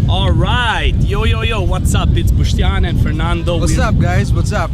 All right, yo, what's up? It's Bushtian and Fernando. What's up, guys? What's up?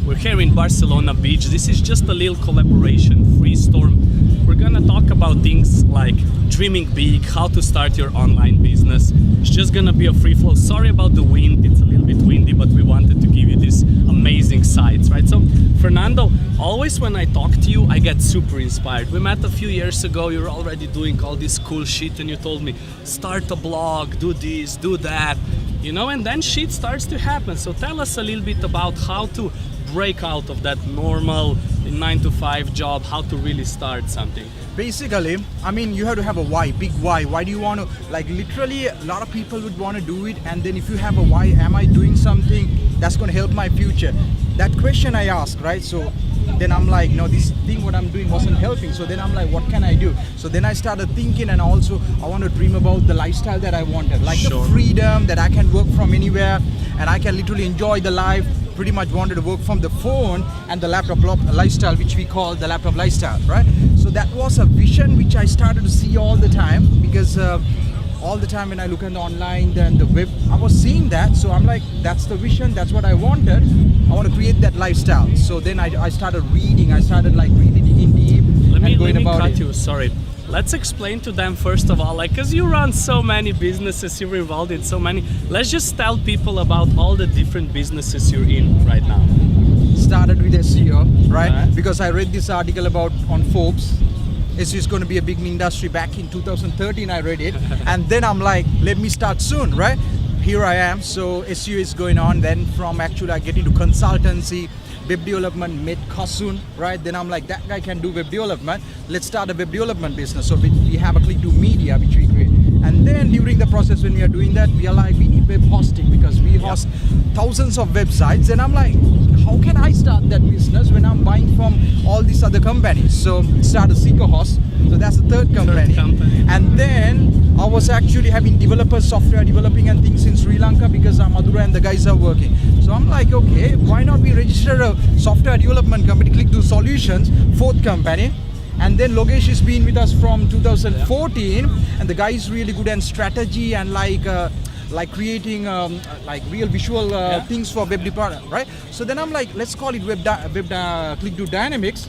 We're here in Barcelona Beach. This is just a little collaboration, free storm. We're gonna talk about things like dreaming big, how to start your online business. It's just gonna be a free flow. Sorry about the wind, it's a little bit windy, but we wanted to give you these amazing sights, right? So, Fernando, always when I talk to you, I get super inspired. We met a few years ago, you're already doing all this cool shit, and you told me, start a blog, do this, do that, you know, and then shit starts to happen. So tell us a little bit about how to break out of that normal 9-to-5 job, how to really start something. Basically, I mean, you have to have a why, big why. Why do you want to, like, literally a lot of people would want to do it, and then if you have a why, am I doing something that's going to help my future? That question I ask, right? So then I'm like, no, this thing what I'm doing wasn't helping. So then I'm like, what can I do? So then I started thinking, and also I want to dream about the lifestyle that I wanted, like the freedom that I can work from anywhere and I can literally enjoy the life. Pretty much wanted to work from the phone and the laptop lifestyle, which we call the laptop lifestyle, right? So that was a vision which I started to see all the time, because all the time when I look at the online, then the web, I was seeing that. So I'm like, that's the vision, that's what I wanted. I want to create that lifestyle. So then I started reading, I started like really digging deep. Let me cut you, sorry. Let's explain to them first of all, like, because you run so many businesses, you're involved in so many. Let's just tell people about all the different businesses you're in right now. Started with SEO, right? Because I read this article about on Forbes. SEO is going to be a big industry. Back in 2013, I read it. And then I'm like, let me start soon, right? Here I am. So SEO is going on. Then from actually I get into consultancy, web development, met Kasun, right? Then I'm like, that guy can do web development. Let's start a web development business. So we have a clickdo media which we create. And then during the process when we are doing that, we are like, we need web hosting because we host thousands of websites. And I'm like, how can I start that business when I'm buying from all these other companies? So start a seekahost. So that's the third company. And then I was actually having developers, software developing and things in Sri Lanka because Madhura and the guys are working. So I'm like, okay, why not we register a software development company, clickdo solutions, fourth company. And then Logesh has been with us from 2014, and the guy is really good at strategy and like creating like real visual things for web department, right? So then I'm like, let's call it clickdo dynamics,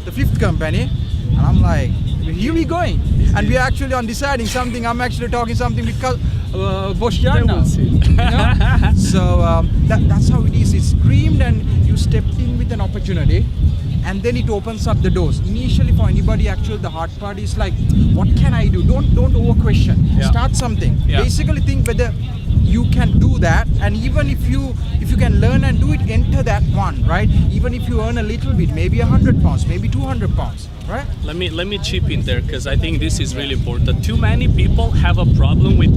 the fifth company. And I'm like, here we going. And we are actually on deciding something. I'm actually talking something because Boshjan now. You know? So that's how it is. It's dreamed and you stepped in with an opportunity. And then it opens up the doors. Initially for anybody, actually the hard part is like, what can I do? Don't over question. Start something. Basically think whether you can do that, and even if you can learn and do it, enter that one, right? Even if you earn a little bit, maybe £100, maybe £200, right? Let me chip in there, because I think this is really important. Too many people have a problem with,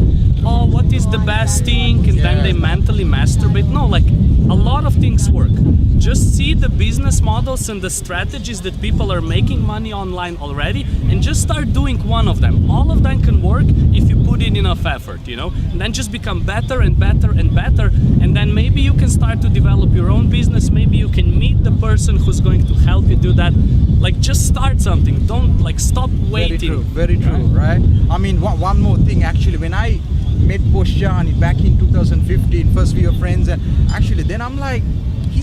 oh, what is the best thing, and then they mentally masturbate. No, like, a lot of things work. Just see the business models and the strategies that people are making money online already, and just start doing one of them. All of them can work if you put in enough effort, you know, and then just become better and better and better, and then maybe you can start to develop your own business. Maybe you can meet the person who's going to help you do that. Like, just start something. Don't like stop waiting. Very true, right? I mean, one more thing actually, when I met Boshjan back in 2015, first we were friends, and actually then I'm like, we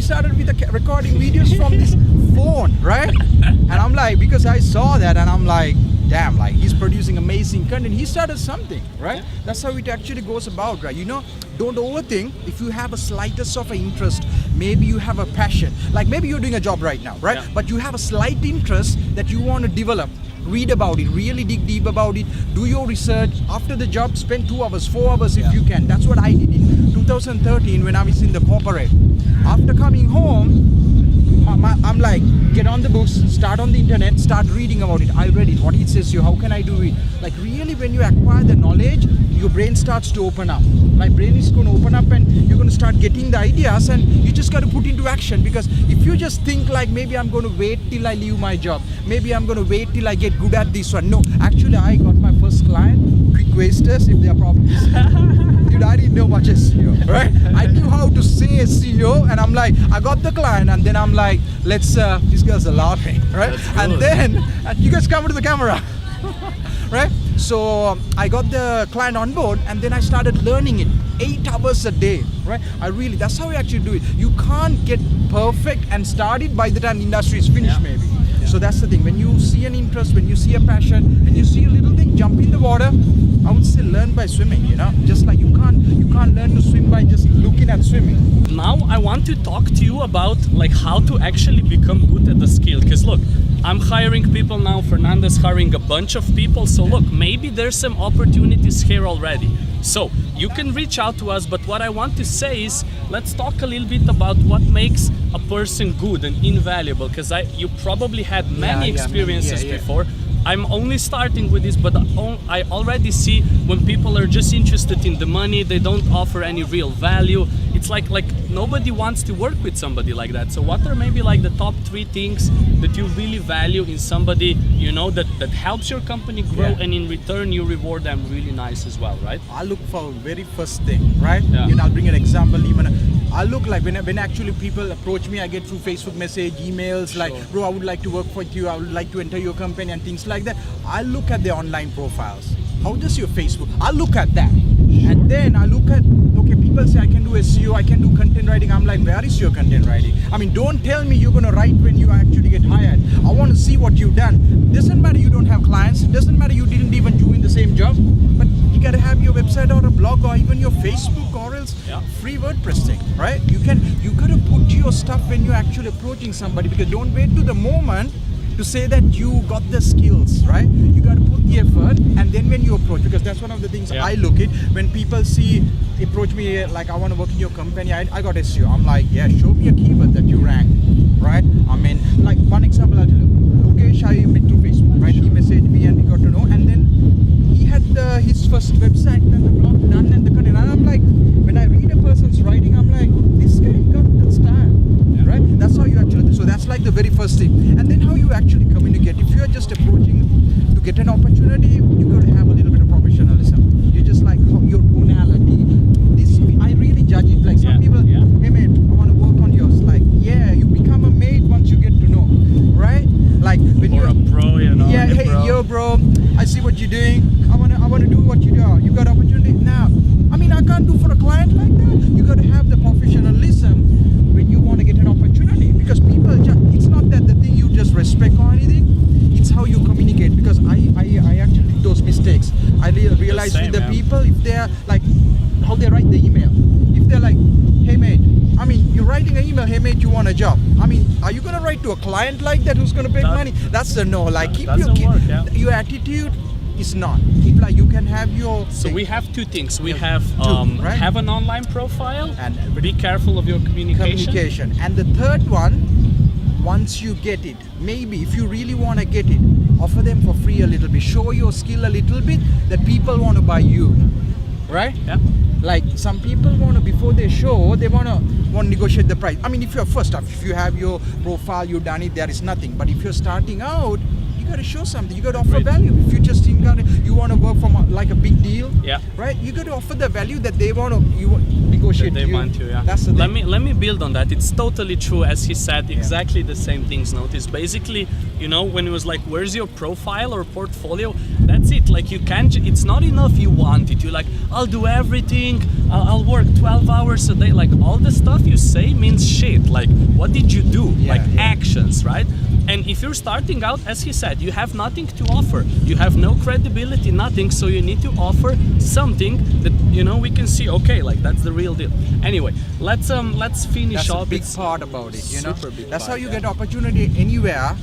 started with recording videos from this phone, right? And I'm like, because I saw that and I'm like, damn, like he's producing amazing content. He started something, right? That's how it actually goes about, right? You know, don't overthink. If you have a slightest of an interest, maybe you have a passion, like maybe you're doing a job right now, right? But you have a slight interest that you want to develop. Read about it, really dig deep about it, do your research. After the job, spend 2 hours, 4 hours if you can. That's what I did in 2013 when I was in the corporate. After coming home, I'm like, get on the books, start on the internet, start reading about it. I read it, what it says to you, how can I do it? Like really when you acquire the knowledge, your brain starts to open up. My brain is going to open up and you're going to start getting the ideas, and you just got to put into action. Because if you just think like, maybe I'm going to wait till I leave my job, maybe I'm going to wait till I get good at this one. No, actually I got my first client, quick wasters if they are problems. Dude, I didn't know much SEO, right? I knew how to say SEO, and I'm like, I got the client, and then I'm like, let's, these girls are laughing, right? And then, you guys come to the camera. right? So I got the client on board, and then I started learning it 8 hours a day, right? That's how you actually do it. You can't get perfect and start it by the time the industry is finished, maybe. So that's the thing. When you see an interest, when you see a passion, and you see a little thing, jump in the water. I would say learn by swimming, just like you can't learn to swim by just looking at swimming. Now I want to talk to you about like how to actually become good at the skill, because look, I'm hiring people now, Fernando's hiring a bunch of people, so look, maybe there's some opportunities here already. So you can reach out to us, but what I want to say is, let's talk a little bit about what makes a person good and invaluable, because you probably had many experiences before. I'm only starting with this, but I already see when people are just interested in the money, they don't offer any real value. It's like nobody wants to work with somebody like that. So what are maybe like the top 3 things that you really value in somebody, that helps your company grow, and in return you reward them really nice as well, right? I look for very first thing, right? Yeah. I'll bring an example. Even I look like when actually people approach me, I get through Facebook message, emails, like, bro, I would like to work for you, I would like to enter your company and things like that. I look at the online profiles. How does your Facebook? I look at that. And then I look at, okay, people say I can do SEO, I can do content writing. I'm like, where is your content writing? I mean, don't tell me you're going to write when you actually get hired. I want to see what you've done. Doesn't matter you don't have clients. Doesn't matter you didn't even do in the same job. But you got to have your website or a blog or even your Facebook or else free WordPress thing, right? You got to put your stuff when you're actually approaching somebody, because don't wait to the moment to say that you got the skills, right? You got to put the effort, and then when you approach, because that's one of the things I look at when people approach me like, I want to work in your company, I got SEO. I'm like, yeah, show me a keyword that you rank, right? I mean, like one example I'll tell you. Lokesh, I met through Facebook, right? He messaged me and we got to know, and then he had his first website and the blog done and the content, and I'm like, when I read a person's writing, I'm like, this guy got the style. Right? That's how you actually, so that's like the very first thing. And then how you actually communicate. If you're just approaching to get an opportunity, you got to have a little bit of professionalism. You just like your tonality. I really judge it. Like some people, hey mate, I want to work on yours. Like, yeah, you become a mate once you get to know, right? Like when you're a pro, yeah, hey, bro. Yo bro, I see what you're doing. I wanna do what you do. You got opportunity now. I mean, I can't do for a client like that. You got to have the professionalism when you want to get an opportunity, because people it's not that the thing you just respect or anything, it's how you communicate. Because I actually did those mistakes. I realized with the people, if they're like how they write the email, if they're like, hey mate, I mean, you're writing an email, hey mate, you want a job. I mean, are you gonna write to a client like that who's gonna pay money? That's a no. Like, keep your attitude is not. Keep like you can have your So thing. we have 2 things. We have right? have an online profile And be careful of your communication. And the third one, once you get it, maybe if you really want to get it, offer them for free a little bit. Show your skill a little bit that people want to buy you, right? Yeah. Like some people want to, before they show, they want to negotiate the price. I mean, if you're first off, if you have your profile, you've done it, there is nothing. But if you're starting out, you got to show something. You got to offer value. If you just think you want to work from like a big deal, right? You got to offer the value that they want to negotiate. That they want to, That's the thing. Let me build on that. It's totally true, as he said. Exactly the same things. Notice basically, when it was like, where's your profile or portfolio? That's it. Like you can't. It's not enough. You want it. You're like, I'll do everything. I'll work 12 hours a day. Like all the stuff you say means shit. Like what did you do? Actions, right? And if you're starting out, as he said, you have nothing to offer. You have no credibility, nothing. So you need to offer something that we can see. Okay, like that's the real deal. Anyway, let's finish off. That's a big part about it. Super big. That's how you get opportunity anywhere,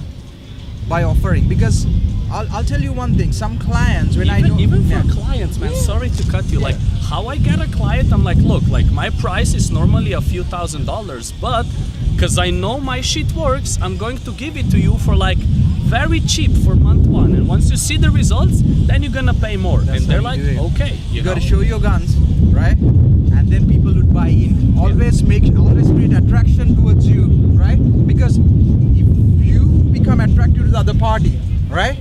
by offering. Because I'll tell you one thing. Some clients, even for clients, man. Sorry to cut you. Like how I get a client, I'm like, look, like my price is normally a few $1,000s, but because I know my shit works, I'm going to give it to you for like very cheap for month 1. And once you see the results, then you're gonna pay more. And they're like, okay, you got to show your guns, right? And then people would buy in. Always create attraction towards you, right? Because if you become attractive to the other party, right?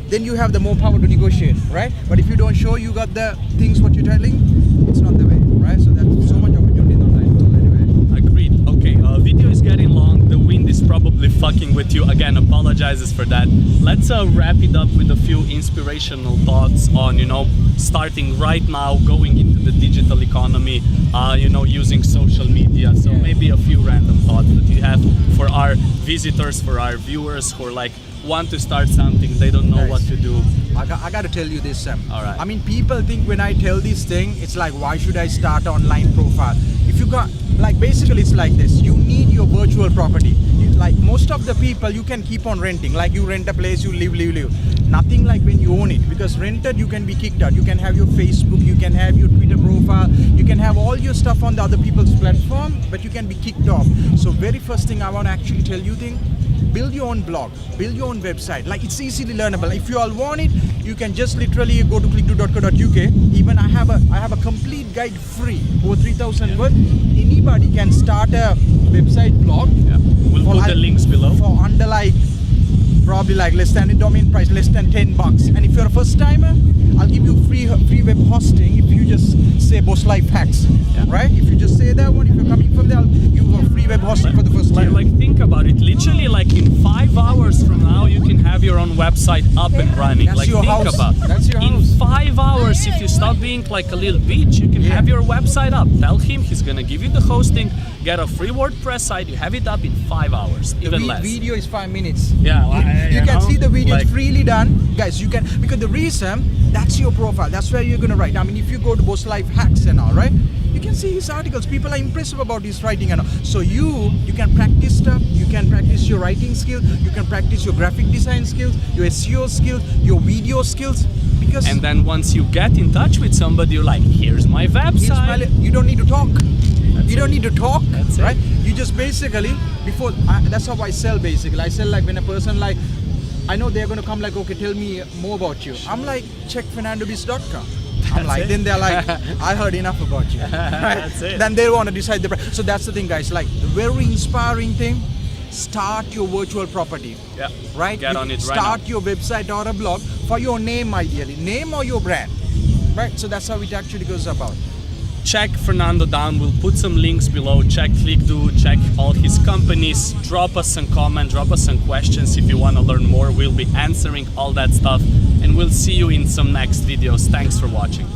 Then you have the more power to negotiate, right? But if you don't show you got the things what you're telling, it's not the way, right? So that's so much opportunity in online world anyway. Agreed. Okay, video is getting long. The wind is probably fucking with you. Again, apologizes for that. Let's wrap it up with a few inspirational thoughts on, starting right now, going into the digital economy, using social media. So maybe a few random thoughts that you have for our visitors, for our viewers who are want to start something, they don't know what to do. I got to tell you this, Sam. All right. I mean, people think when I tell this thing, it's like, why should I start online profile? If you got, basically it's like this. You need your virtual property. Most of the people, you can keep on renting. Like you rent a place, you live. Nothing like when you own it. Because rented, you can be kicked out. You can have your Facebook, you can have your Twitter profile, you can have all your stuff on the other people's platform, but you can be kicked off. So very first thing I want to actually tell you build your own blog, build your own website. It's easily learnable. If you all want it, you can just literally go to clickdo.co.uk. Even I have a complete guide free, over 3,000 words. Anybody can start a website blog. Yeah. We'll put the links below. For under probably less than a domain price, less than $10. And if you're a first timer, I'll give you free web hosting if you just say BossLifeHacks, right? If you just say that one, if you're coming from there, I'll give you a free web hosting for the first year. Think about it. Literally, in 5 hours from now, you can have your own website up and running. That's your house. That's your house. In 5 hours, if you stop being like a little bitch, you can have your website up. Tell him he's gonna give you the hosting. Get a free WordPress site. You have it up in 5 hours, even less. The video is 5 minutes. Yeah, you can see the video is freely done, guys. You can, because the reason, that's your profile. That's where you're gonna write. I mean, if you go to BossLifeHacks and all, right, you can see his articles. People are impressive about his writing and all. So you can practice stuff. You can practice your writing skills. You can practice your graphic design skills, your SEO skills, your video skills. And then once you get in touch with somebody, you're like, here's my website. You don't need to talk. You don't need to talk, That's right? it. You just basically, that's how I sell basically. I sell when a person I know they're going to come okay, tell me more about you. I'm like, check fernandobiz.com. Then they're like, I heard enough about you. Right? That's it. Then they want to decide the price. So that's the thing, guys. The very inspiring thing, start your virtual property. Yeah. Right? Get on it right Start now. your website or a blog for your name, ideally. Name or your brand. Right? So that's how it actually goes about. Check Fernando down. We'll put some links below. Check clickdo, check all his companies. Drop us some comments, drop us some questions if you want to learn more. We'll be answering all that stuff, and we'll see you in some next videos. Thanks for watching.